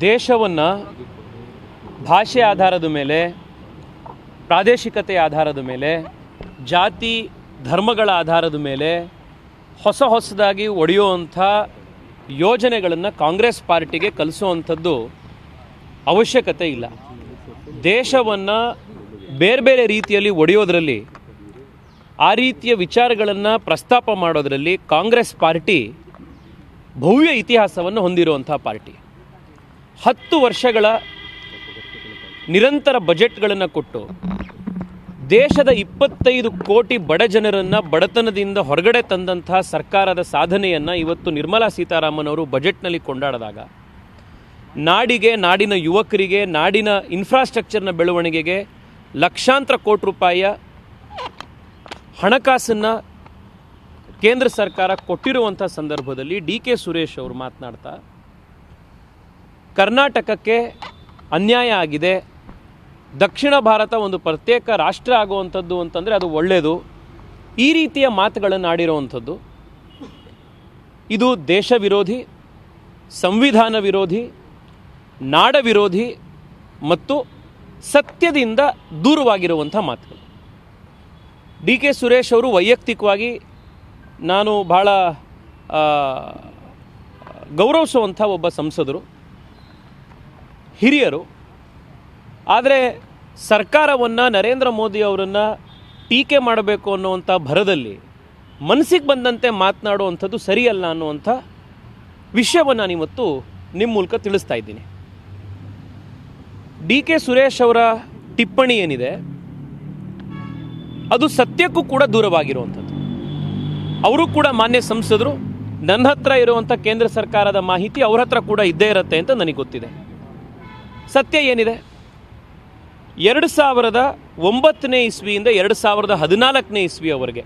ದೇಶವನ್ನು ಭಾಷೆ ಆಧಾರದ ಮೇಲೆ, ಪ್ರಾದೇಶಿಕತೆ ಆಧಾರದ ಮೇಲೆ, ಜಾತಿ ಧರ್ಮಗಳ ಆಧಾರದ ಮೇಲೆ ಹೊಸದಾಗಿ ಒಡೆಯುವಂಥ ಯೋಜನೆಗಳನ್ನು ಕಾಂಗ್ರೆಸ್ ಪಾರ್ಟಿಗೆ ಕಲಿಸುವಂಥದ್ದು ಅವಶ್ಯಕತೆ ಇಲ್ಲ. ದೇಶವನ್ನು ಬೇರೆ ಬೇರೆ ರೀತಿಯಲ್ಲಿ ಒಡೆಯೋದರಲ್ಲಿ, ಆ ರೀತಿಯ ವಿಚಾರಗಳನ್ನು ಪ್ರಸ್ತಾಪ ಮಾಡೋದರಲ್ಲಿ ಕಾಂಗ್ರೆಸ್ ಪಾರ್ಟಿ ಭವ್ಯ ಇತಿಹಾಸವನ್ನು ಹೊಂದಿರುವಂಥ ಪಾರ್ಟಿ. 10 ವರ್ಷಗಳ ನಿರಂತರ ಬಜೆಟ್ಗಳನ್ನು ಕೊಟ್ಟು ದೇಶದ 25 ಕೋಟಿ ಬಡ ಜನರನ್ನು ಬಡತನದಿಂದ ಹೊರಗಡೆ ತಂದಂತಹ ಸರ್ಕಾರದ ಸಾಧನೆಯನ್ನು ಇವತ್ತು ನಿರ್ಮಲಾ ಸೀತಾರಾಮನ್ ಅವರು ಬಜೆಟ್ನಲ್ಲಿ ಕೊಂಡಾಡಿದಾಗ, ನಾಡಿಗೆ, ನಾಡಿನ ಯುವಕರಿಗೆ, ನಾಡಿನ ಇನ್ಫ್ರಾಸ್ಟ್ರಕ್ಚರ್ನ ಬೆಳವಣಿಗೆಗೆ ಲಕ್ಷಾಂತರ ಕೋಟಿ ರೂಪಾಯಿಯ ಹಣಕಾಸನ್ನು ಕೇಂದ್ರ ಸರ್ಕಾರ ಕೊಟ್ಟಿರುವಂಥ ಸಂದರ್ಭದಲ್ಲಿ ಡಿ.ಕೆ. ಸುರೇಶ್ ಅವರು ಮಾತನಾಡ್ತಾ, ಕರ್ನಾಟಕಕ್ಕೆ ಅನ್ಯಾಯ ಆಗಿದೆ, ದಕ್ಷಿಣ ಭಾರತ ಒಂದು ಪ್ರತ್ಯೇಕ ರಾಷ್ಟ್ರ ಆಗುವಂಥದ್ದು ಅಂತಂದರೆ ಅದು ಒಳ್ಳೆಯದು, ಈ ರೀತಿಯ ಮಾತುಗಳನ್ನು ಆಡಿರುವಂಥದ್ದು ಇದು ದೇಶ ವಿರೋಧಿ, ಸಂವಿಧಾನ ವಿರೋಧಿ, ನಾಡ ವಿರೋಧಿ ಮತ್ತು ಸತ್ಯದಿಂದ ದೂರವಾಗಿರುವಂಥ ಮಾತುಗಳು. ಡಿ.ಕೆ. ಸುರೇಶ್ ಅವರು ವೈಯಕ್ತಿಕವಾಗಿ ನಾನು ಭಾಳ ಗೌರವಿಸುವಂಥ ಒಬ್ಬ ಸಂಸದರು, ಹಿರಿಯರು. ಆದರೆ ಸರ್ಕಾರವನ್ನು, ನರೇಂದ್ರ ಮೋದಿ ಅವರನ್ನು ಟೀಕೆ ಮಾಡಬೇಕು ಅನ್ನುವಂಥ ಭರದಲ್ಲಿ ಮನಸ್ಸಿಗೆ ಬಂದಂತೆ ಮಾತನಾಡುವಂಥದ್ದು ಸರಿಯಲ್ಲ ಅನ್ನುವಂಥ ವಿಷಯವನ್ನು ನಾನಿವತ್ತು ನಿಮ್ಮ ಮೂಲಕ ತಿಳಿಸ್ತಾ ಇದ್ದೀನಿ. ಡಿ.ಕೆ. ಸುರೇಶ್ ಅವರ ಟಿಪ್ಪಣಿ ಏನಿದೆ ಅದು ಸತ್ಯಕ್ಕೂ ಕೂಡ ದೂರವಾಗಿರುವಂಥದ್ದು. ಅವರು ಕೂಡ ಮಾನ್ಯ ಸಂಸದರು, ನನ್ನ ಹತ್ರ ಇರುವಂಥ ಕೇಂದ್ರ ಸರ್ಕಾರದ ಮಾಹಿತಿ ಅವ್ರ ಹತ್ರ ಕೂಡ ಇದ್ದೇ ಇರುತ್ತೆ ಅಂತ ನನಗೆ ಗೊತ್ತಿದೆ. ಸತ್ಯ ಏನಿದೆ, 2009 ಇಸ್ವಿಯಿಂದ 2014 ಇಸ್ವಿಯವರೆಗೆ,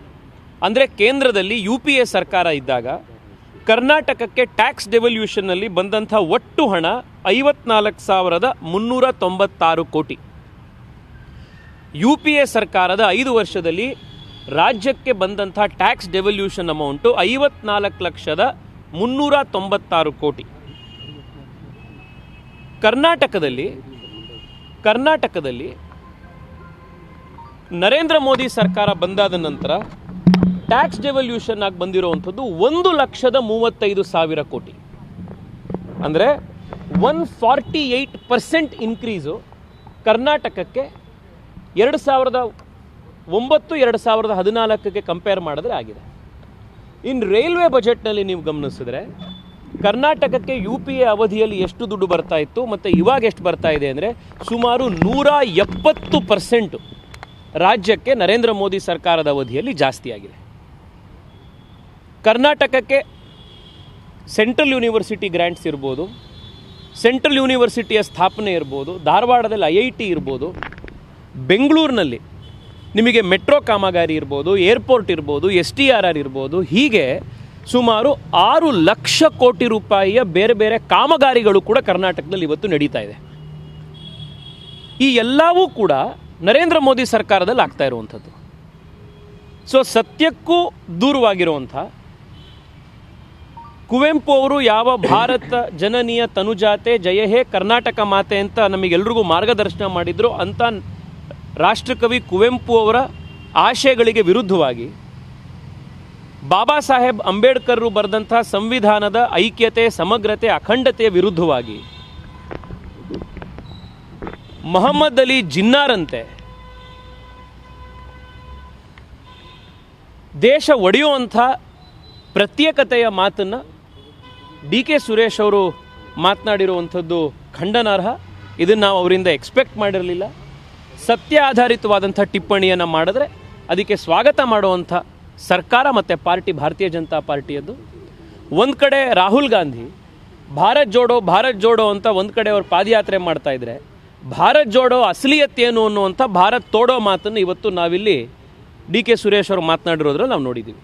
ಅಂದರೆ ಕೇಂದ್ರದಲ್ಲಿ UPA ಸರ್ಕಾರ ಇದ್ದಾಗ ಕರ್ನಾಟಕಕ್ಕೆ ಟ್ಯಾಕ್ಸ್ ಡೆವಲ್ಯೂಷನ್ನಲ್ಲಿ ಬಂದಂಥ ಒಟ್ಟು ಹಣ 54,396 ಕೋಟಿ. UPA ಸರ್ಕಾರದ 5 ವರ್ಷದಲ್ಲಿ ರಾಜ್ಯಕ್ಕೆ ಬಂದಂಥ ಟ್ಯಾಕ್ಸ್ ಡೆವಲ್ಯೂಷನ್ ಅಮೌಂಟು 54,396 ಕೋಟಿ. ಕರ್ನಾಟಕದಲ್ಲಿ ನರೇಂದ್ರ ಮೋದಿ ಸರ್ಕಾರ ಬಂದಾದ ನಂತರ ಟ್ಯಾಕ್ಸ್ ಡೆವಲ್ಯೂಷನ್ ಆಗಿ ಬಂದಿರುವಂಥದ್ದು 1,35,000 ಕೋಟಿ. ಅಂದರೆ 148% ಇನ್ಕ್ರೀಸು ಕರ್ನಾಟಕಕ್ಕೆ 2009-2014ಕ್ಕೆ ಕಂಪೇರ್ ಮಾಡಿದ್ರೆ ಆಗಿದೆ. ಇನ್ನು ರೈಲ್ವೆ ಬಜೆಟ್ನಲ್ಲಿ ನೀವು ಗಮನಿಸಿದ್ರೆ ಕರ್ನಾಟಕಕ್ಕೆ UPA ಅವಧಿಯಲ್ಲಿ ಎಷ್ಟು ದುಡ್ಡು ಬರ್ತಾ ಇತ್ತು ಮತ್ತು ಇವಾಗ ಎಷ್ಟು ಬರ್ತಾ ಇದೆ ಅಂದರೆ ಸುಮಾರು 170% ರಾಜ್ಯಕ್ಕೆ ನರೇಂದ್ರ ಮೋದಿ ಸರ್ಕಾರದ ಅವಧಿಯಲ್ಲಿ ಜಾಸ್ತಿ ಆಗಿದೆ. ಕರ್ನಾಟಕಕ್ಕೆ ಸೆಂಟ್ರಲ್ ಯೂನಿವರ್ಸಿಟಿ ಗ್ರ್ಯಾಂಟ್ಸ್ ಇರ್ಬೋದು, ಸೆಂಟ್ರಲ್ ಯೂನಿವರ್ಸಿಟಿಯ ಸ್ಥಾಪನೆ ಇರ್ಬೋದು, ಧಾರವಾಡದಲ್ಲಿ IIT ಇರ್ಬೋದು, ಬೆಂಗಳೂರಿನಲ್ಲಿ ನಿಮಗೆ ಮೆಟ್ರೋ ಕಾಮಗಾರಿ ಇರ್ಬೋದು, ಏರ್ಪೋರ್ಟ್ ಇರ್ಬೋದು, STRR ಇರ್ಬೋದು, ಹೀಗೆ ಸುಮಾರು 6 ಲಕ್ಷ ಕೋಟಿ ರೂಪಾಯಿಯ ಬೇರೆ ಬೇರೆ ಕಾಮಗಾರಿಗಳು ಕೂಡ ಕರ್ನಾಟಕದಲ್ಲಿ ಇವತ್ತು ನಡೀತಾ ಇದೆ. ಈ ಎಲ್ಲವೂ ಕೂಡ ನರೇಂದ್ರ ಮೋದಿ ಸರ್ಕಾರದಲ್ಲಿ ಆಗ್ತಾ ಇರುವಂಥದ್ದು. ಸೊ ಸತ್ಯಕ್ಕೂ ದೂರವಾಗಿರುವಂಥ ಕುವೆಂಪು ಅವರು ಯಾವ ಭಾರತ ಜನನಿಯ ತನುಜಾತೆ ಜಯ ಹೇ ಕರ್ನಾಟಕ ಮಾತೆ ಅಂತ ನಮಗೆಲ್ರಿಗೂ ಮಾರ್ಗದರ್ಶನ ಮಾಡಿದ್ರು ಅಂತ ರಾಷ್ಟ್ರಕವಿ ಕುವೆಂಪು ಅವರ ಆಶಯಗಳಿಗೆ ವಿರುದ್ಧವಾಗಿ, ಬಾಬಾ ಸಾಹೇಬ್ ಅಂಬೇಡ್ಕರ್ ಬರೆದಂಥ ಸಂವಿಧಾನದ ಐಕ್ಯತೆ, ಸಮಗ್ರತೆ, ಅಖಂಡತೆಯ ವಿರುದ್ಧವಾಗಿ, ಮೊಹಮ್ಮದ್ ಅಲಿ ಜಿನ್ನಾರಂತೆ ದೇಶ ಒಡೆಯುವಂಥ ಪ್ರತ್ಯೇಕತೆಯ ಮಾತನ್ನು ಡಿ.ಕೆ. ಸುರೇಶ್ ಅವರು ಮಾತನಾಡಿರುವಂಥದ್ದು ಖಂಡನಾರ್ಹ. ಇದನ್ನು ನಾವು ಅವರಿಂದ ಎಕ್ಸ್ಪೆಕ್ಟ್ ಮಾಡಿರಲಿಲ್ಲ. ಸತ್ಯ ಆಧಾರಿತವಾದಂಥ ಟಿಪ್ಪಣಿಯನ್ನು ಮಾಡಿದ್ರೆ ಅದಕ್ಕೆ ಸ್ವಾಗತ ಮಾಡುವಂಥ ಸರ್ಕಾರ ಮತ್ತು ಪಾರ್ಟಿ ಭಾರತೀಯ ಜನತಾ ಪಾರ್ಟಿಯದ್ದು. ಒಂದು ಕಡೆ ರಾಹುಲ್ ಗಾಂಧಿ ಭಾರತ್ ಜೋಡೋ ಅಂತ ಒಂದು ಕಡೆ ಅವರು ಪಾದಯಾತ್ರೆ ಮಾಡ್ತಾಯಿದ್ರೆ, ಭಾರತ್ ಜೋಡೋ ಅಸಲಿಯತ್ತೇನು ಅನ್ನುವಂಥ ಭಾರತ್ ತೋಡೋ ಮಾತನ್ನು ಇವತ್ತು ನಾವಿಲ್ಲಿ ಡಿ.ಕೆ. ಸುರೇಶ್ ಅವರು ಮಾತನಾಡಿರೋದ್ರಲ್ಲಿ ನಾವು ನೋಡಿದ್ದೀವಿ.